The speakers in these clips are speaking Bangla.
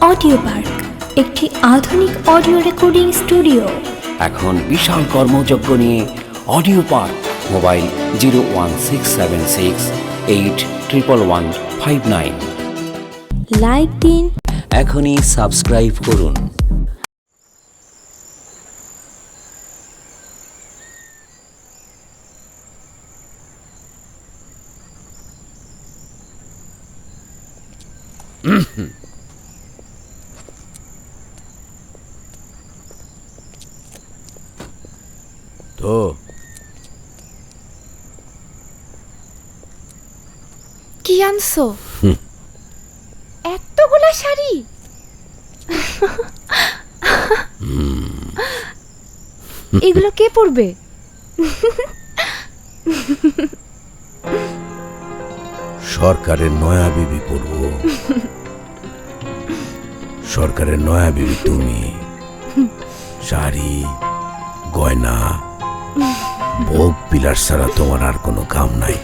অডিও পার্ক একটি আধুনিক অডিও রেকর্ডিং স্টুডিও। এখন বিশাল কর্মযজ্ঞ নিয়ে অডিও পার্ক। মোবাইল 01676811159। লাইক দিন, এখনই সাবস্ক্রাইব করুন। তো কি আনছো? এতগুলা শাড়ি? এগুলো কে পরবে? সরকারের নয়া বিবি পড়ব। সরকারের নয়া বিবি তুমি। শাড়ি গয়না ভোগ বিলাস ছাড়া তোমার আর কোনো কাম নাই।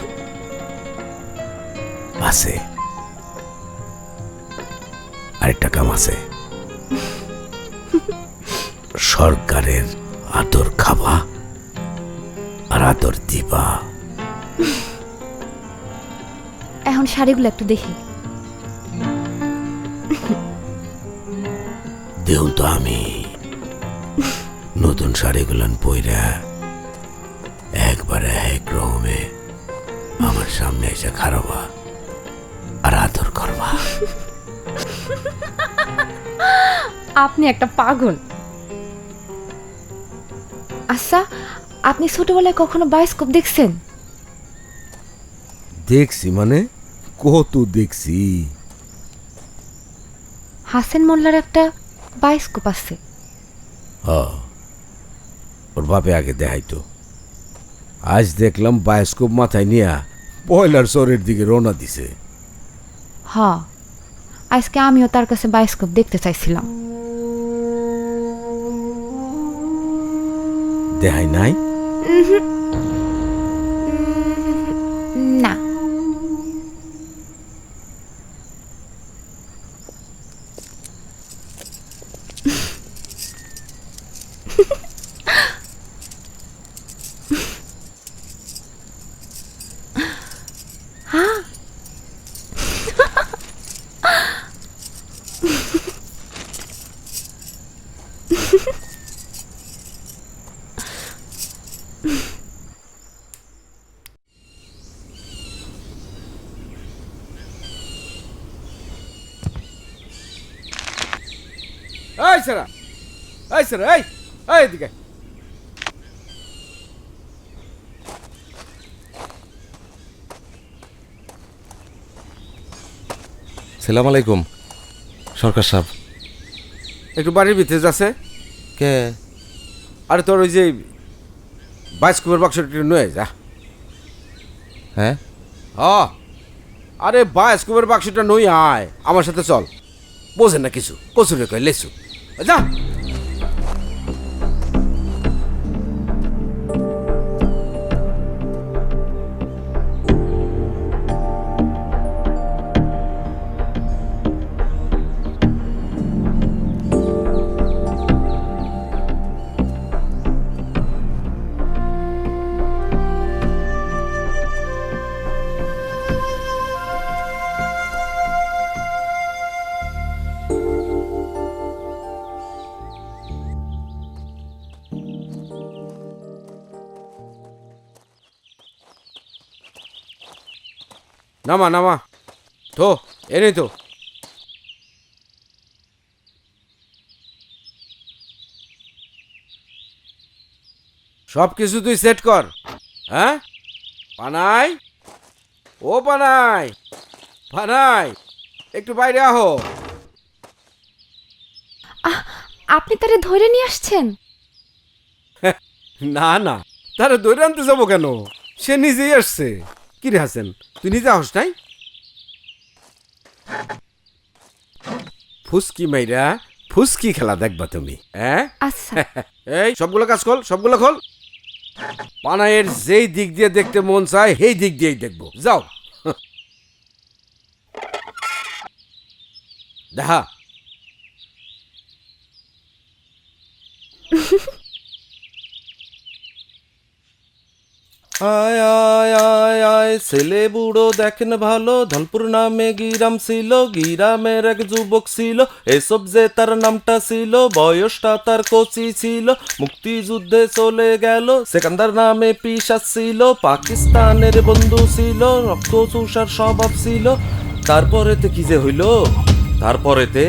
আছে আরেকটা কাম আছে, সরকারের আদর খাবা আর আদর দিবা। এখন শাড়িগুলো একটু দেখি। দেউন তো আমি নতুন শাড়িগুলান পইরা একবারে এক রকমে আমার সামনে এসে খারাবা আর আদর করবা। আপনি একটা পাগল। আচ্ছা, আপনি ছোটবেলায় কখনো বায়োস্কোপ দেখছেন? দেখছি মানে কত দেখছি। হাসেন মোল্লার একটা বায়োস্কোপ আছে। ওর বাপে আগে দেখাইতো। আজ দেখলাম বায়োস্কোপ মাথায় নিয়া বয়লার শহরের দিকে রওনা দিছে। হ, আজকে আমিও তার কাছে বায়োস্কোপ দেখতে চাইছিলাম। দেখাই নাই? না। এই সারা, এই সারা, এই এদিকে। সালাম আলাইকুম সরকার সাহেব। একটু বাড়ির ভিতরে যাচ্ছে কে? আরে তোর ওই যে বায়োস্কোপের বাক্সটা একটু নয়ে যা। হ্যাঁ, আরে বায়োস্কোপের বাক্সটা নই আয়, আমার সাথে চল। বোঝেন না কিছু, কচুরে কয় লেসু। যা। নামা নামা, তো এনেই তো। সব কিছু তুই সেট কর। হ্যাঁ পানাই, ও পানাই, পানাই একটু বাইরে আহো। আপনি তারে ধরে নিয়ে আসছেন? না না, তারা ধরে আনতে যাবো কেন? সে নিজেই আসছে। কি রে হাসেন, তুই নিজে আহস নাই? ফুসকি মাইরা ফুসকি খেলা দেখবা তুমি। হ্যাঁ আচ্ছা। এই সবগুলো কাজ খোল, সবগুলো খোল। পানাইয়ের যেই দিক দিয়ে দেখতে মন চায় সেই দিক দিয়েই দেখবো। যাও। দেখা আয় আয় আয় আয় ছেলে বুড়ো দেখেন ভালো, ধলপুর নামে গিরাম ছিল, গিরামের এক যুবক ছিল, এসব যে তার নামটা ছিল, বয়সটা তার কচি ছিল, মুক্তিযুদ্ধে চলে গেল, সেকান্দার নামে পিশাচ ছিল, পাকিস্তানের বন্ধু ছিল, রক্ত চুষার স্বভাব ছিল। তারপরেতে কি যে হইল, তারপরেতে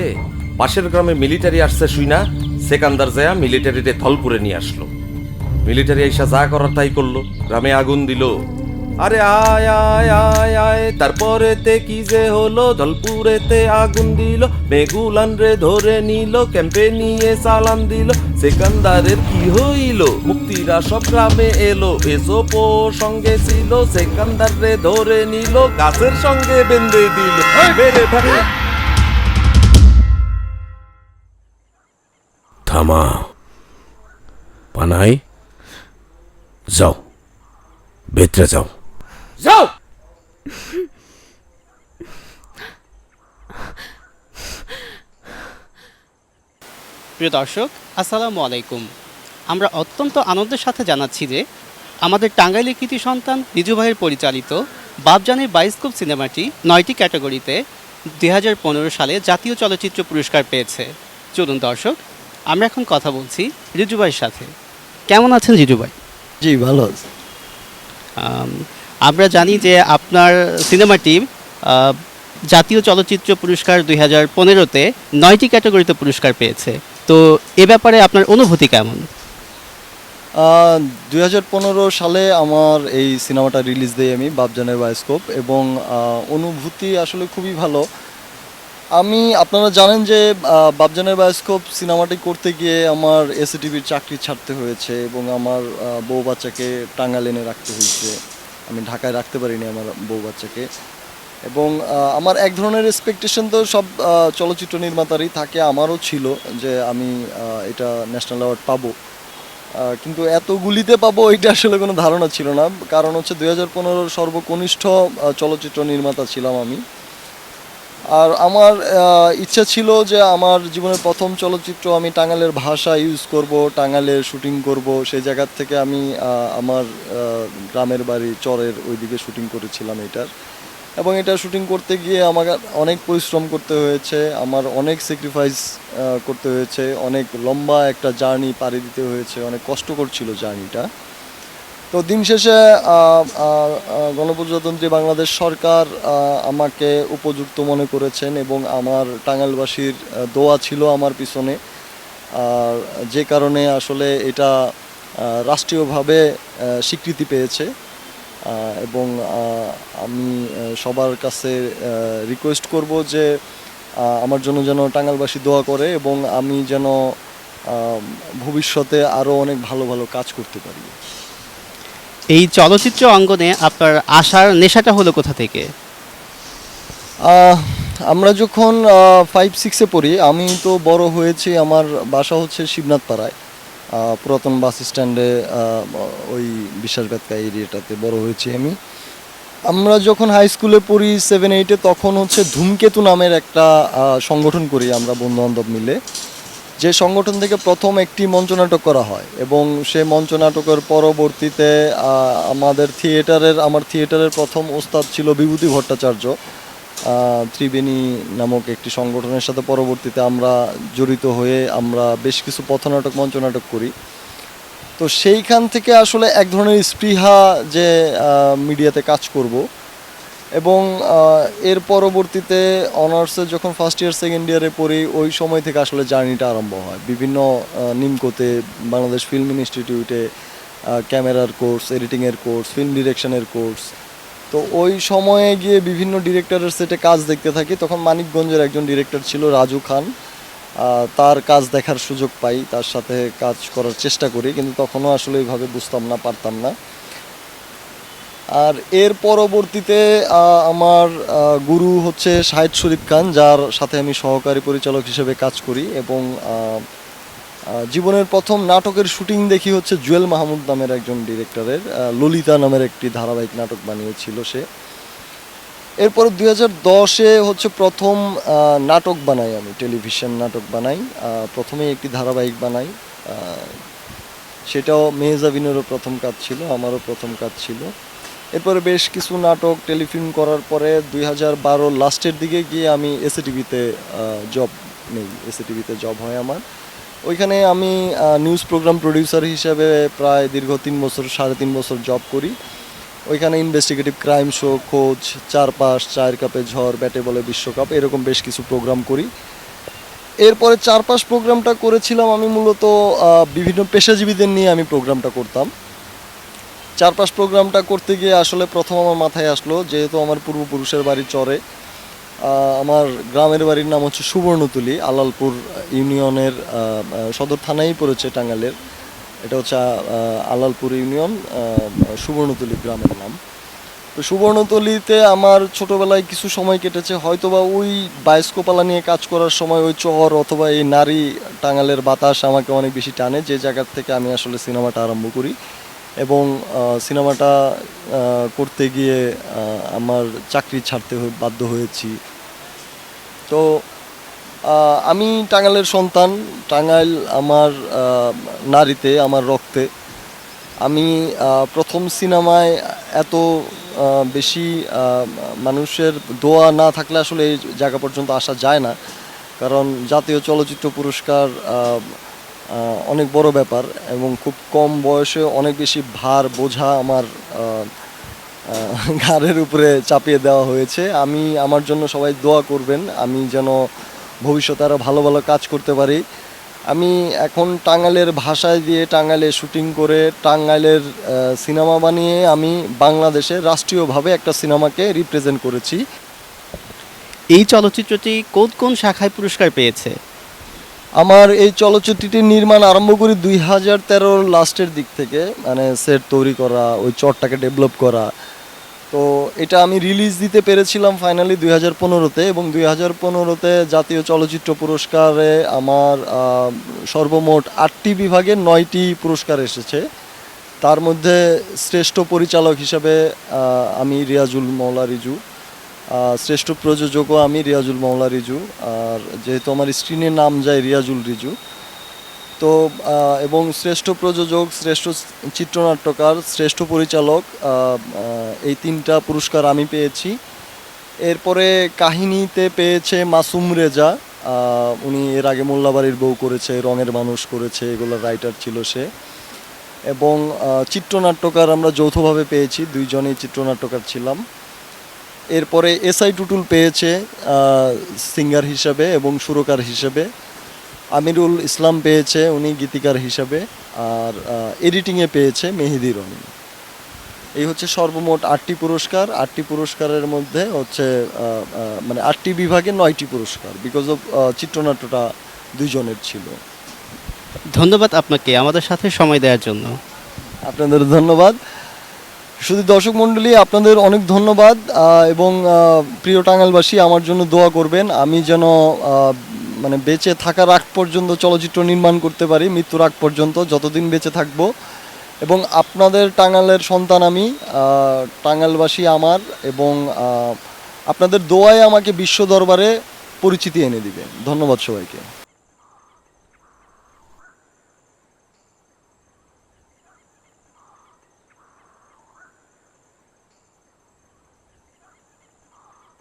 পাশের গ্রামে মিলিটারি আসছে শুইনা সেকান্দার যায় মিলিটারিতে থলপুরে নিয়ে আসলো। মিলিটারি এসা যা করার তাই করলো, গ্রামে আগুন দিল। আরে আয় আয় আয় আয় তারপরেতে কি যে হলো, ধলপুরেতে আগুন দিল, মেগুলান রে ধরে নিল, ক্যাম্পে নিয়ে চালান দিল। সেকান্দারের কি হইল, মুক্তিরা সব গ্রামে এলো, এসোপো সঙ্গে ছিল, সেকান্দার রে ধরে নিল, গাছের সঙ্গে বেঁধে দিল। মেরে ফেলে থামা পানাই, যাও ভেতরে যাও, যাও। প্রিয় দর্শক, আসসালামু আলাইকুম। আমরা অত্যন্ত আনন্দের সাথে জানাচ্ছি যে আমাদের টাঙ্গাইলের কৃতি সন্তান রিজু ভাইয়ের পরিচালিত বাপজানের বায়োস্কোপ সিনেমাটি 9টি ক্যাটাগরিতে 2015 সালে জাতীয় চলচ্চিত্র পুরস্কার পেয়েছে। চলুন দর্শক, আমরা এখন কথা বলছি রিজু ভাইয়ের সাথে। কেমন আছেন রিজু ভাই? জি ভালো আছে। আমরা জানি যে আপনার সিনেমাটি জাতীয় চলচ্চিত্র পুরস্কার 2015-তে 9টি ক্যাটাগরিতে পুরস্কার পেয়েছে। তো এ ব্যাপারে আপনার অনুভূতি কেমন? 2015 সালে আমার এই সিনেমাটা রিলিজ দেই আমি, বাপজানের বায়োস্কোপ, এবং অনুভূতি আসলে খুবই ভালো। আপনারা জানেন যে বাপজানের বায়োস্কোপ সিনেমাটি করতে গিয়ে আমার এসএটিভির চাকরি ছাড়তে হয়েছে এবং আমার বউ বাচ্চাকে টাঙ্গাইল এনে রাখতে হয়েছে। আমি ঢাকায় রাখতে পারিনি আমার বউ বাচ্চাকে। এবং আমার এক ধরনের এক্সপেকটেশন তো সব চলচ্চিত্র নির্মাতারই থাকে, আমারও ছিল যে আমি এটা ন্যাশনাল অ্যাওয়ার্ড পাবো, কিন্তু এতগুলিতে পাবো এটা আসলে কোনো ধারণা ছিল না। কারণ হচ্ছে 2015 সর্বকনিষ্ঠ চলচ্চিত্র নির্মাতা ছিলাম আমি। আর আমার ইচ্ছা ছিল যে আমার জীবনের প্রথম চলচ্চিত্র আমি টাঙ্গাইলের ভাষা ইউজ করব, টাঙ্গাইলের শুটিং করব। সেই জায়গার থেকে আমি আমার গ্রামের বাড়ি চরের ওইদিকে শুটিং করেছিলাম এটার। এবং এটা শুটিং করতে গিয়ে আমাকে অনেক পরিশ্রম করতে হয়েছে, আমার অনেক স্যাক্রিফাইস করতে হয়েছে, অনেক লম্বা একটা জার্নি পাড়ি দিতে হয়েছে, অনেক কষ্টকর ছিল জার্নিটা। তো দিন শেষে গণপ্রজাতন্ত্রী বাংলাদেশ সরকার আমাকে উপযুক্ত মনে করেছেন এবং আমার টাঙ্গাইলবাসীর দোয়া ছিল আমার পিছনে, আর যে কারণে আসলে এটা রাষ্ট্রীয়ভাবে স্বীকৃতি পেয়েছে। এবং আমি সবার কাছে রিকোয়েস্ট করব যে আমার জন্য যেন টাঙ্গাইলবাসী দোয়া করে এবং আমি যেন ভবিষ্যতে আরও অনেক ভালো ভালো কাজ করতে পারি। এই চলচ্চিত্র অঙ্গনে আপনার আসার নেশাটা হলো কোথা থেকে? আমরা যখন 5-6-এ পড়ি, আমি তো বড় হয়েছি, আমার বাসা হচ্ছে শিবনাথ পাড়ায়, পুরাতন বাস স্ট্যান্ডে, ওই বিশ্বাসঘাতকা এরিয়াটাতে বড় হয়েছি আমি। আমরা যখন হাই স্কুলে পড়ি 7-8-এ, তখন হচ্ছে ধূমকেতু নামের একটা সংগঠন করি আমরা বন্ধুবান্ধব মিলে, যে সংগঠন থেকে প্রথম একটি মঞ্চনাটক করা হয় এবং সে মঞ্চনাটকের পরবর্তীতে আমার থিয়েটারের প্রথম ওস্তাদ ছিল বিভূতি ভট্টাচার্য। ত্রিবেণী নামক একটি সংগঠনের সাথে পরবর্তীতে আমরা জড়িত হয়ে আমরা বেশ কিছু পথনাটক মঞ্চনাটক করি। তো সেইখান থেকে আসলে এক ধরনের স্পৃহা যে মিডিয়াতে কাজ করব, এবং এর পরবর্তীতে অনার্সে যখন ফার্স্ট ইয়ার সেকেন্ড ইয়ারে পড়ি, ওই সময় থেকে আসলে জার্নিটা আরম্ভ হয়। বিভিন্ন নিমকোতে, বাংলাদেশ ফিল্ম ইনস্টিটিউটে ক্যামেরার কোর্স, এডিটিংয়ের কোর্স, ফিল্ম ডিরেকশনের কোর্স। তো ওই সময়ে গিয়ে বিভিন্ন ডিরেক্টরের সেটে কাজ দেখতে থাকি। তখন মানিকগঞ্জের একজন ডিরেক্টর ছিল রাজু খান, তার কাজ দেখার সুযোগ পাই, তার সাথে কাজ করার চেষ্টা করি, কিন্তু তখনও আসলে ওইভাবে বুঝতাম না, পারতাম না। আর এর পরবর্তীতে আমার গুরু হচ্ছে শাহিদ শরীফ খান, যার সাথে আমি সহকারী পরিচালক হিসেবে কাজ করি, এবং জীবনের প্রথম নাটকের শুটিং দেখি হচ্ছে জুয়েল মাহমুদ নামের একজন ডিরেক্টরের, ললিতা নামের একটি ধারাবাহিক নাটক বানিয়েছিল সে। এরপর 2010-এ হচ্ছে প্রথম নাটক বানাই, আমি টেলিভিশন নাটক বানাই। প্রথমে একটি ধারাবাহিক বানাই, সেটাও মেহজাবিনেরও প্রথম কাজ ছিল, আমারও প্রথম কাজ ছিল। এরপরে বেশ কিছু নাটক টেলিফিল্ম করার পরে 2012 লাস্টের দিকে গিয়ে আমি এসএটিভিতে জব নেই, এসএটিভিতে জব হয় আমার। ওইখানে আমি নিউজ প্রোগ্রাম প্রডিউসার হিসেবে প্রায় দীর্ঘ 3 বছর 3.5 বছর জব করি। ওইখানে ইনভেস্টিগেটিভ ক্রাইম শো, খোঁজ, চারপাশ, চায়ের কাপে ঝড়, ব্যাটে বলে বিশ্বকাপ, এরকম বেশ কিছু প্রোগ্রাম করি। এরপরে চারপাশ প্রোগ্রামটা করেছিলাম আমি মূলত বিভিন্ন পেশাজীবীদের নিয়ে আমি প্রোগ্রামটা করতাম। চারপাশ প্রোগ্রামটা করতে গিয়ে আসলে প্রথম আমার মাথায় আসলো, যেহেতু আমার পূর্বপুরুষের বাড়ি চরে, আমার গ্রামের বাড়ির নাম হচ্ছে সুবর্ণতুলি, আলালপুর ইউনিয়নের সদর থানায় পড়েছে টাঙ্গাইলের। এটা হচ্ছে আলালপুর ইউনিয়ন, সুবর্ণতুলি গ্রামের নাম। তো সুবর্ণতলিতে আমার ছোটোবেলায় কিছু সময় কেটেছে, হয়তোবা ওই বায়োস্কোপালা নিয়ে কাজ করার সময় ওই চর অথবা এই নারী, টাঙ্গাইলের বাতাস আমাকে অনেক বেশি টানে, যে জায়গার থেকে আমি আসলে সিনেমাটা আরম্ভ করি। এবং সিনেমাটা করতে গিয়ে আমার চাকরি ছাড়তে বাধ্য হয়েছি। তো আমি টাঙ্গাইলের সন্তান, টাঙ্গাইল আমার নারীতে, আমার রক্তে। আমি প্রথম সিনেমায় এত বেশি মানুষের দোয়া না থাকলে আসলে এই জায়গা পর্যন্ত আসা যায় না, কারণ জাতীয় চলচ্চিত্র পুরস্কার অনেক বড় ব্যাপার এবং খুব কম বয়সে অনেক বেশি ভার বোঝা আমার ঘাড়ের উপরে চাপিয়ে দেওয়া হয়েছে। আমার জন্য সবাই দোয়া করবেন, আমি যেন ভবিষ্যতে আরও ভালো ভালো কাজ করতে পারি। আমি এখন টাঙ্গাইলের ভাষায় দিয়ে টাঙ্গাইলে শুটিং করে টাঙ্গাইলের সিনেমা বানিয়ে আমি বাংলাদেশে রাষ্ট্রীয়ভাবে একটা সিনেমাকে রিপ্রেজেন্ট করেছি। এই চলচ্চিত্রটি কোন কোন শাখায় পুরস্কার পেয়েছে? আমার এই চলচ্চিত্রটির নির্মাণ আরম্ভ করি 2013 লাস্টের দিক থেকে, মানে সেট তৈরি করা, ওই চরটাকে ডেভেলপ করা। তো এটা আমি রিলিজ দিতে পেরেছিলাম ফাইনালি 2015-তে, এবং 2015-তে জাতীয় চলচ্চিত্র পুরস্কারে আমার সর্বমোট 8টি বিভাগে 9টি পুরস্কার এসেছে। তার মধ্যে শ্রেষ্ঠ পরিচালক হিসাবে আমি রিয়াজুল মওলা রিজু, শ্রেষ্ঠ প্রযোজকও আমি রিয়াজুল মওলা রিজু, আর যেহেতু আমার স্ক্রিনে নাম যায় রিয়াজুল রিজু, তো এবং শ্রেষ্ঠ প্রযোজক, শ্রেষ্ঠ চিত্রনাট্যকার, শ্রেষ্ঠ পরিচালক, এই 3টা পুরস্কার আমি পেয়েছি। এরপরে কাহিনীতে পেয়েছে মাসুম রেজা, উনি এর আগে মোল্লাবাড়ির বউ করেছে, রঙের মানুষ করেছে, এগুলোর রাইটার ছিল সে। এবং চিত্রনাট্যকার আমরা যৌথভাবে পেয়েছি, 2 জনেই চিত্রনাট্যকার ছিলাম। এরপরে এসআই টুটুল পেয়েছে সিঙ্গার হিসাবে এবং সুরকার হিসেবে। আমিরুল ইসলাম পেয়েছে, উনি গীতিকার হিসাবে। আর এডিটিংয়ে পেয়েছে মেহেদি রনি। এই হচ্ছে সর্বমোট 8টি পুরস্কার। 8টি পুরস্কারের মধ্যে হচ্ছে মানে 8টি বিভাগে 9টি পুরস্কার, বিকজ অফ চিত্রনাট্যটা 2 জনের ছিল। ধন্যবাদ আপনাকে আমাদের সাথে সময় দেওয়ার জন্য। আপনাদের ধন্যবাদ। শুধু দর্শক মণ্ডলী, আপনাদের অনেক ধন্যবাদ, এবং প্রিয় টাঙ্গাইলবাসী আমার জন্য দোয়া করবেন, আমি যেন মানে বেঁচে থাকার আগ পর্যন্ত চলচ্চিত্র নির্মাণ করতে পারি, মৃত্যুর আগ পর্যন্ত যতদিন বেঁচে থাকব। এবং আপনাদের টাঙ্গাইলের সন্তান আমি, টাঙ্গাইলবাসী আমার, এবং আপনাদের দোয়ায় আমাকে বিশ্ব দরবারে পরিচিতি এনে দিবে। ধন্যবাদ সবাইকে।